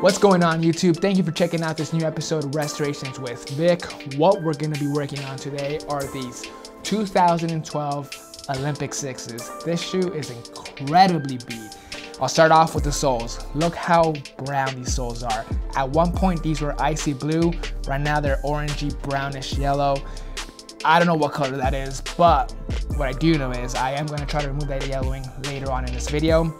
What's going on, YouTube? Thank you for checking out this new episode of Restorations with Vic. What we're going to be working on today are these 2012 Olympic 6s. This shoe is incredibly beat. I'll start off with the soles. Look how brown these soles are. At one point, these were icy blue. Right now, they're orangey, brownish yellow. I don't know what color that is, but what I do know is I am going to try to remove that yellowing later on in this video.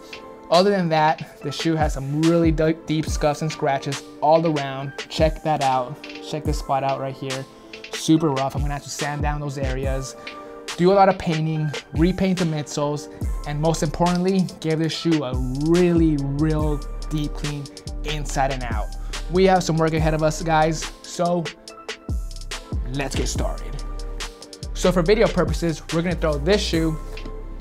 Other than that, the shoe has some really deep scuffs and scratches all around. Check that out. Check this spot out right here. Super rough. I'm gonna have to sand down those areas, do a lot of painting, repaint the midsoles, and most importantly, give this shoe a real deep clean inside and out. We have some work ahead of us, guys, so let's get started. So for video purposes, we're gonna throw this shoe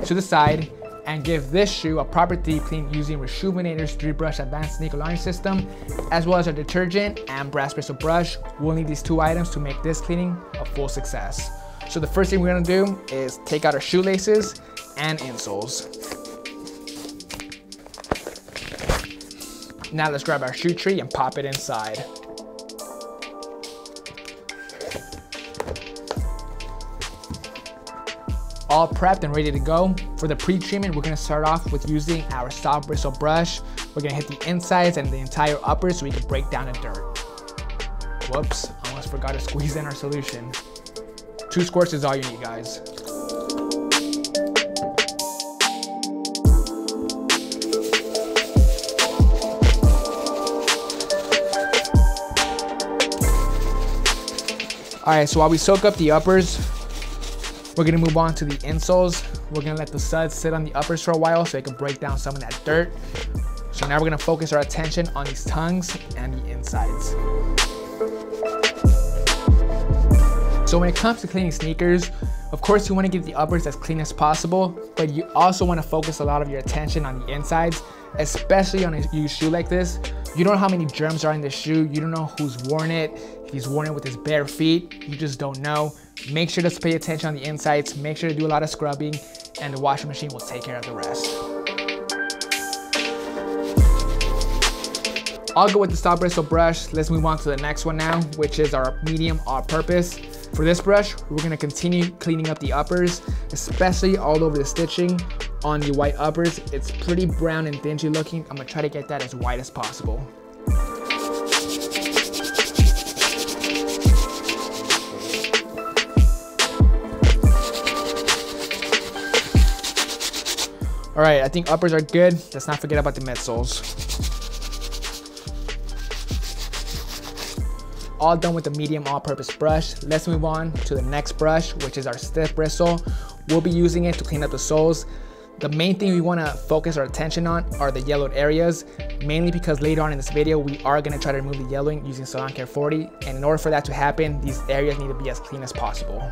to the side and give this shoe a proper deep clean using Rejuvenator's 3-brush advanced sneaker laundry system, as well as our detergent and brass bristle brush. We'll need these two items to make this cleaning a full success. So the first thing we're gonna do is take out our shoelaces and insoles. Now let's grab our shoe tree and pop it inside. All prepped and ready to go. For the pre-treatment, we're gonna start off with using our soft bristle brush. We're gonna hit the insides and the entire upper so we can break down the dirt. Whoops, almost forgot to squeeze in our solution. 2 squirts is all you need, guys. All right, so while we soak up the uppers, we're gonna move on to the insoles. We're gonna let the suds sit on the uppers for a while so it can break down some of that dirt. So now we're gonna focus our attention on these tongues and the insides. So when it comes to cleaning sneakers, of course you wanna get the uppers as clean as possible, but you also wanna focus a lot of your attention on the insides, especially on a used shoe like this. You don't know how many germs are in this shoe. You don't know who's worn it. If he's worn it with his bare feet, you just don't know. Make sure to pay attention on the insides. Make sure to do a lot of scrubbing, and the washing machine will take care of the rest. I'll go with the soft bristle brush. Let's move on to the next one now, which is our medium all-purpose. For this brush, we're gonna continue cleaning up the uppers, especially all over the stitching on the white uppers. It's pretty brown and dingy looking. I'm gonna try to get that as white as possible. All right, I think uppers are good. Let's not forget about the midsoles. All done with the medium all-purpose brush. Let's move on to the next brush, which is our stiff bristle. We'll be using it to clean up the soles. The main thing we wanna focus our attention on are the yellowed areas, mainly because later on in this video, we are gonna try to remove the yellowing using Salon Care 40. And in order for that to happen, these areas need to be as clean as possible.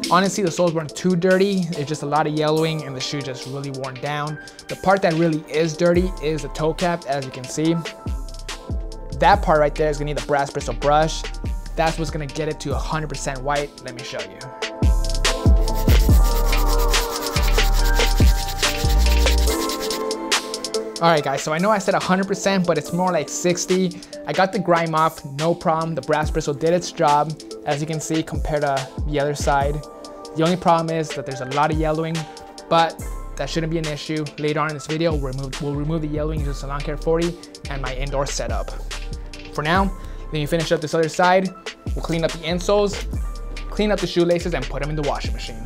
Honestly, the soles weren't too dirty. It's just a lot of yellowing and the shoe just really worn down. The part that really is dirty is the toe cap, as you can see. That part right there is gonna need the brass bristle brush. That's what's gonna get it to 100% white. Let me show you. All right, guys, so I know I said 100%, but it's more like 60. I got the grime off, no problem. The brass bristle did its job, as you can see, compared to the other side. The only problem is that there's a lot of yellowing, but that shouldn't be an issue. Later on in this video, we'll remove the yellowing using Salon Care 40 and my indoor setup. For now, let me finish up this other side. We'll clean up the insoles, clean up the shoelaces, and put them in the washing machine.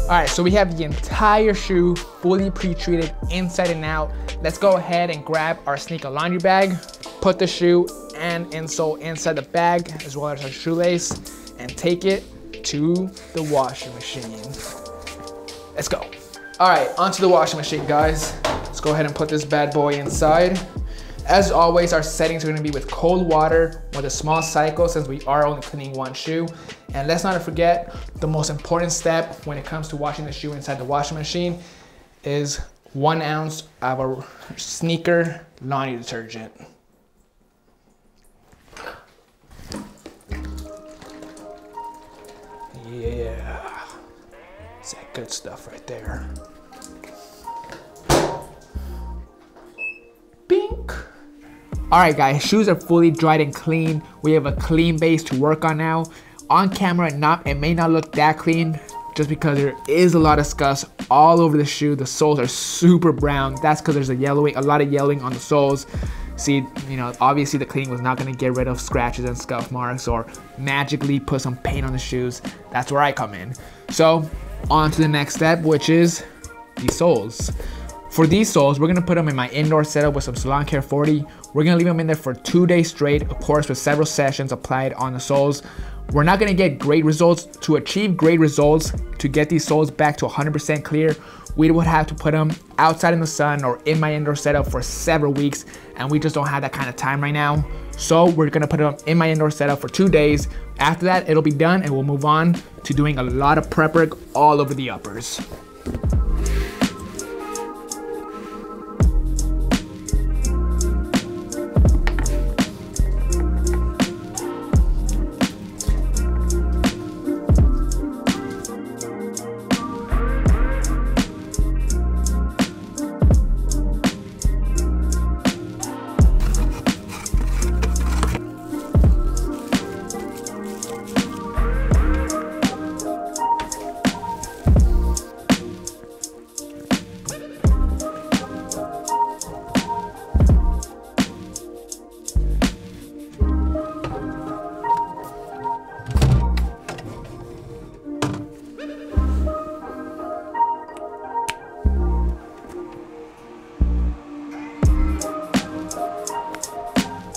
All right, so we have the entire shoe fully pre-treated inside and out. Let's go ahead and grab our sneaker laundry bag, put the shoe and insole inside the bag, as well as our shoelace, and take it to the washing machine. Let's go. All right, onto the washing machine, guys. Let's go ahead and put this bad boy inside. As always, our settings are gonna be with cold water with a small cycle since we are only cleaning one shoe. And let's not forget, the most important step when it comes to washing the shoe inside the washing machine is 1 ounce of a sneaker laundry detergent. Yeah, it's that good stuff right there. Bink. All right, guys, shoes are fully dried and clean. We have a clean base to work on now. On camera, it may not look that clean just because there is a lot of scuffs all over the shoe. The soles are super brown. That's because there's a lot of yellowing on the soles. See, you know, obviously the cleaning was not gonna get rid of scratches and scuff marks or magically put some paint on the shoes. That's where I come in. So on to the next step, which is the soles. For these soles, we're gonna put them in my indoor setup with some Salon Care 40. We're gonna leave them in there for 2 days straight, of course, with several sessions applied on the soles. We're not gonna get great results. To achieve great results, to get these soles back to 100% clear, we would have to put them outside in the sun or in my indoor setup for several weeks, and we just don't have that kind of time right now. So we're gonna put them in my indoor setup for 2 days. After that, it'll be done and we'll move on to doing a lot of prep work all over the uppers.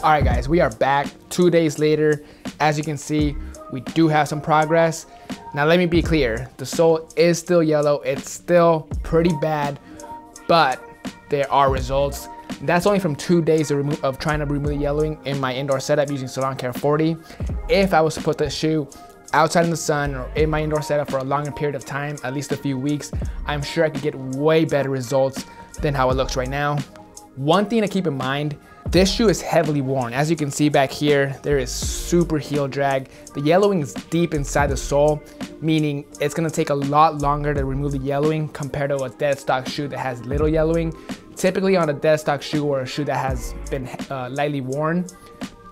All right, guys, we are back 2 days later. As you can see, we do have some progress. Now let me be clear, the sole is still yellow. It's still pretty bad, but there are results. That's only from 2 days of trying to remove the yellowing in my indoor setup using Salon Care 40. If I was to put the shoe outside in the sun or in my indoor setup for a longer period of time, at least a few weeks, I'm sure I could get way better results than how it looks right now. One thing to keep in mind, this shoe is heavily worn. As you can see back here, there is super heel drag. The yellowing is deep inside the sole, meaning it's gonna take a lot longer to remove the yellowing compared to a dead stock shoe that has little yellowing. Typically on a dead stock shoe or a shoe that has been lightly worn,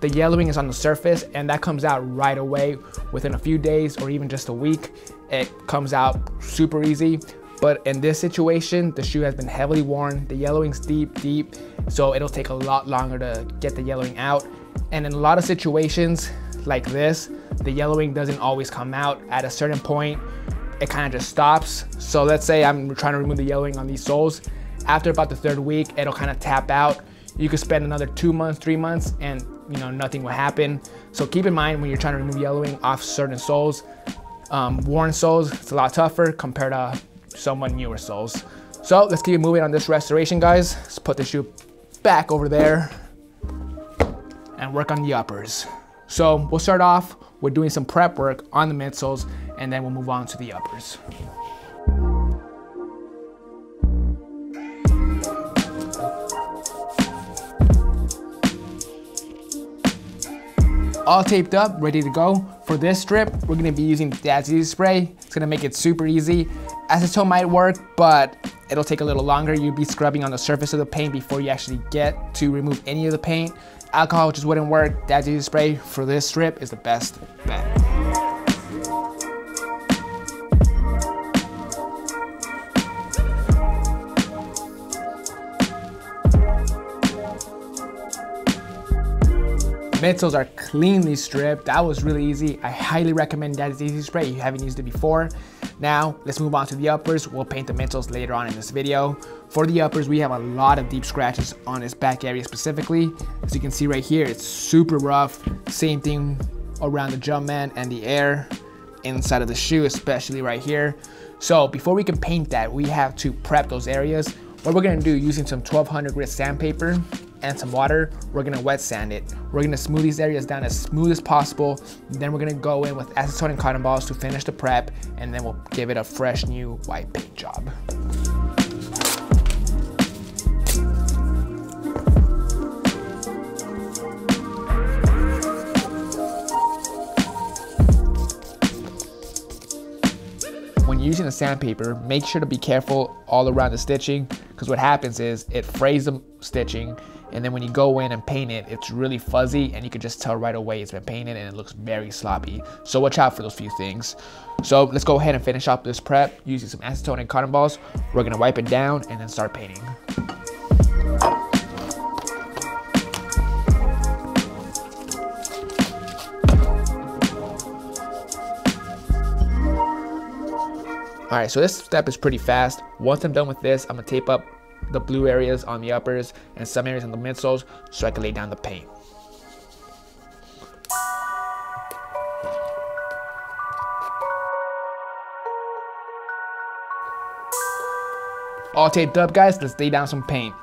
the yellowing is on the surface and that comes out right away within a few days or even just a week. It comes out super easy. But in this situation, the shoe has been heavily worn, the yellowing's deep, so it'll take a lot longer to get the yellowing out. And in a lot of situations like this, the yellowing doesn't always come out. At a certain point, it kind of just stops. So let's say I'm trying to remove the yellowing on these soles. After about the 3rd week, it'll kind of tap out. You could spend another 2 months, 3 months, and you know, nothing will happen. So keep in mind when you're trying to remove yellowing off certain soles, worn soles, it's a lot tougher compared to somewhat newer soles. So let's keep moving on this restoration, guys. Let's put the shoe back over there and work on the uppers. So we'll start off with doing some prep work on the midsoles and then we'll move on to the uppers. All taped up, ready to go. For this strip, we're gonna be using Dad's Easy Spray. It's gonna make it super easy. Acetone might work, but it'll take a little longer. You'll be scrubbing on the surface of the paint before you actually get to remove any of the paint. Alcohol just wouldn't work. Dad's Easy Spray for this strip is the best bet. Midsoles are cleanly stripped. That was really easy. I highly recommend Dad's Easy Spray if you haven't used it before. Now, let's move on to the uppers. We'll paint the midsoles later on in this video. For the uppers, we have a lot of deep scratches on this back area specifically. As you can see right here, it's super rough. Same thing around the Jumpman and the air inside of the shoe, especially right here. So before we can paint that, we have to prep those areas. What we're gonna do, using some 1200 grit sandpaper and some water, we're gonna wet sand it. We're gonna smooth these areas down as smooth as possible. Then we're gonna go in with acetone and cotton balls to finish the prep, and then we'll give it a fresh new white paint job. when you're using the sandpaper, make sure to be careful all around the stitching, because what happens is it frays the stitching, and then when you go in and paint it, it's really fuzzy, and you can just tell right away it's been painted and it looks very sloppy. So watch out for those few things. So let's go ahead and finish off this prep using some acetone and cotton balls. We're gonna wipe it down and then start painting. All right, so this step is pretty fast. Once I'm done with this, I'm gonna tape up the blue areas on the uppers and some areas on the midsoles so I can lay down the paint. All taped up, guys, let's lay down some paint.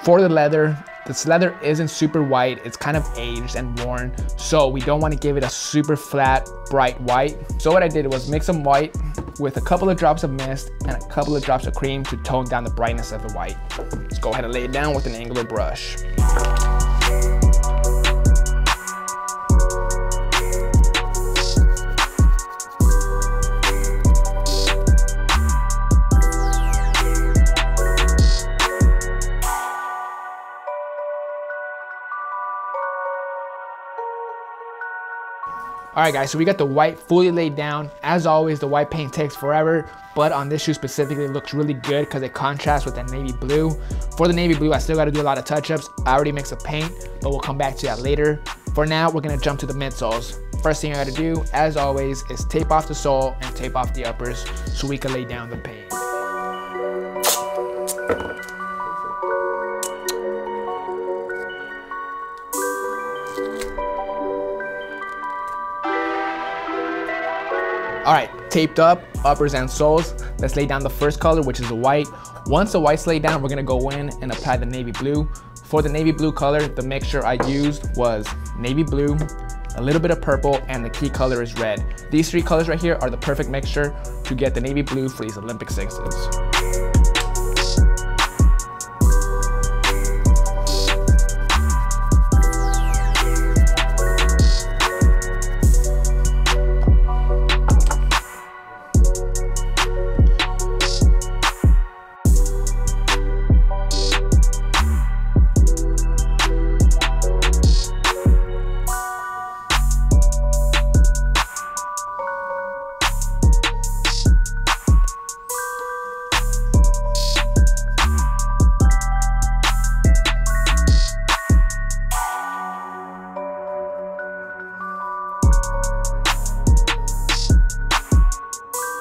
For the leather, this leather isn't super white, it's kind of aged and worn, so we don't want to give it a super flat, bright white. So what I did was mix some white with a couple of drops of mist and a couple of drops of cream to tone down the brightness of the white. Let's go ahead and lay it down with an angular brush. All right, guys, so we got the white fully laid down. As always, the white paint takes forever, but on this shoe specifically, it looks really good because it contrasts with that navy blue. For the navy blue, I still got to do a lot of touch-ups. I already mixed the paint, but we'll come back to that later. For now, we're gonna jump to the midsoles. First thing I gotta do, as always, is tape off the sole and tape off the uppers so we can lay down the paint. All right, taped up, uppers and soles. Let's lay down the first color, which is the white. Once the white's laid down, we're gonna go in and apply the navy blue. For the navy blue color, the mixture I used was navy blue, a little bit of purple, and the key color is red. These three colors right here are the perfect mixture to get the navy blue for these Olympic sixes.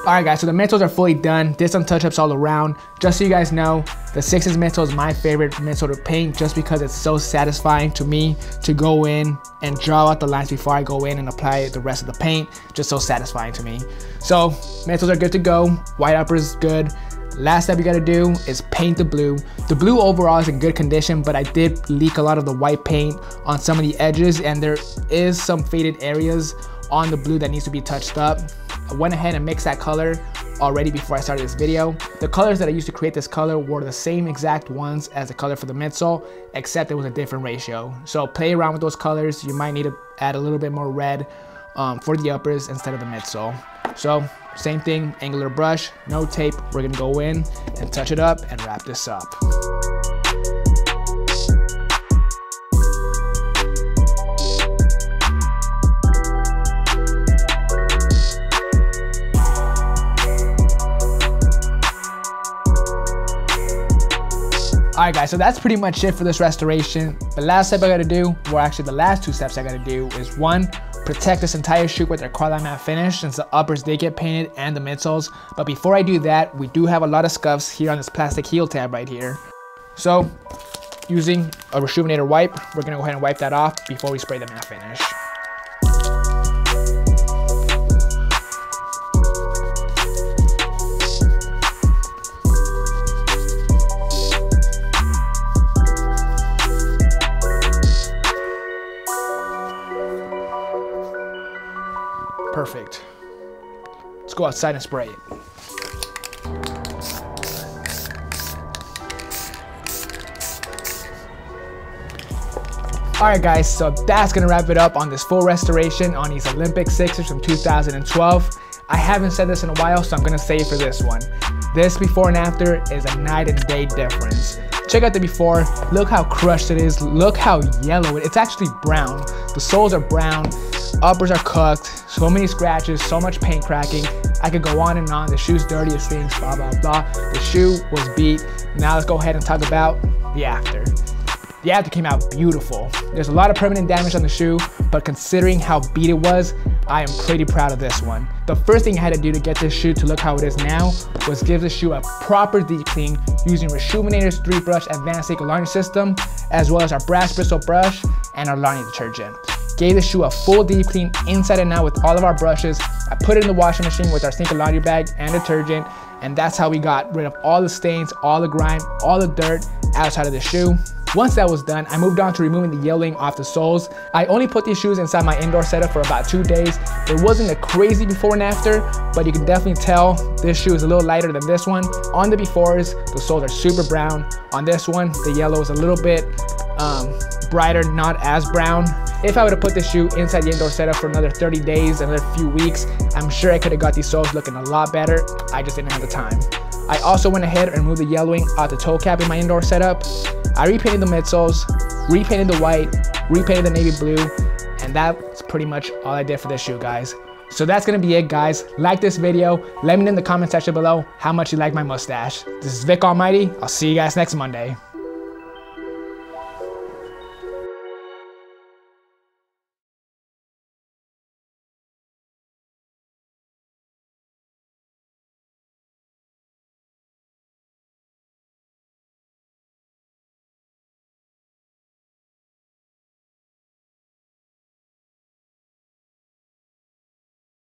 All right, guys, so the midsoles are fully done. Did some touch-ups all around. Just so you guys know, the Sixes midsole is my favorite midsole to paint just because it's so satisfying to me to go in and draw out the lines before I go in and apply the rest of the paint. Just so satisfying to me. So midsoles are good to go. White upper is good. Last step you gotta do is paint the blue. The blue overall is in good condition, but I did leak a lot of the white paint on some of the edges, and there is some faded areas on the blue that needs to be touched up. I went ahead and mixed that color already before I started this video. The colors that I used to create this color were the same exact ones as the color for the midsole, except it was a different ratio. So play around with those colors. You might need to add a little bit more red for the uppers instead of the midsole. So same thing, angular brush, no tape. We're gonna go in and touch it up and wrap this up. All right, guys, so that's pretty much it for this restoration. The last step I gotta do, or actually the last two steps I gotta do, is one, protect this entire shoe with our krylon matte finish since the uppers did get painted and the midsoles. But before I do that, we do have a lot of scuffs here on this plastic heel tab right here. So using a rejuvenator wipe, we're gonna go ahead and wipe that off before we spray the matte finish. Perfect. Let's go outside and spray it. All right, guys, so that's gonna wrap it up on this full restoration on these Olympic Sixers from 2012. I haven't said this in a while, so I'm gonna say it for this one. This before and after is a night and day difference. Check out the before, look how crushed it is, look how yellow it's actually brown. The soles are brown, uppers are cooked, so many scratches, so much paint cracking. I could go on and on, the shoe's dirty as things, blah, blah, blah. The shoe was beat. Now let's go ahead and talk about the after. The after came out beautiful. There's a lot of permanent damage on the shoe, but considering how beat it was, I am pretty proud of this one. The first thing I had to do to get this shoe to look how it is now was give the shoe a proper deep clean using Rejuvenator's 3-brush advanced ink laundry system, as well as our brass bristle brush and our laundry detergent. Gave the shoe a full deep clean inside and out with all of our brushes. I put it in the washing machine with our sink and laundry bag and detergent, and that's how we got rid of all the stains, all the grime, all the dirt outside of the shoe. Once that was done, I moved on to removing the yellowing off the soles. I only put these shoes inside my indoor setup for about 2 days. It wasn't a crazy before and after, but you can definitely tell this shoe is a little lighter than this one. On the befores, the soles are super brown. On this one, the yellow is a little bit brighter, not as brown. If I would have put this shoe inside the indoor setup for another 30 days, another few weeks, I'm sure I could have got these soles looking a lot better. I just didn't have the time. I also went ahead and removed the yellowing off the toe cap in my indoor setup. I repainted the midsoles, repainted the white, repainted the navy blue, and that's pretty much all I did for this shoe, guys. So that's gonna be it, guys. Like this video, let me know in the comment section below how much you like my mustache. This is Vic Almighty. I'll see you guys next Monday.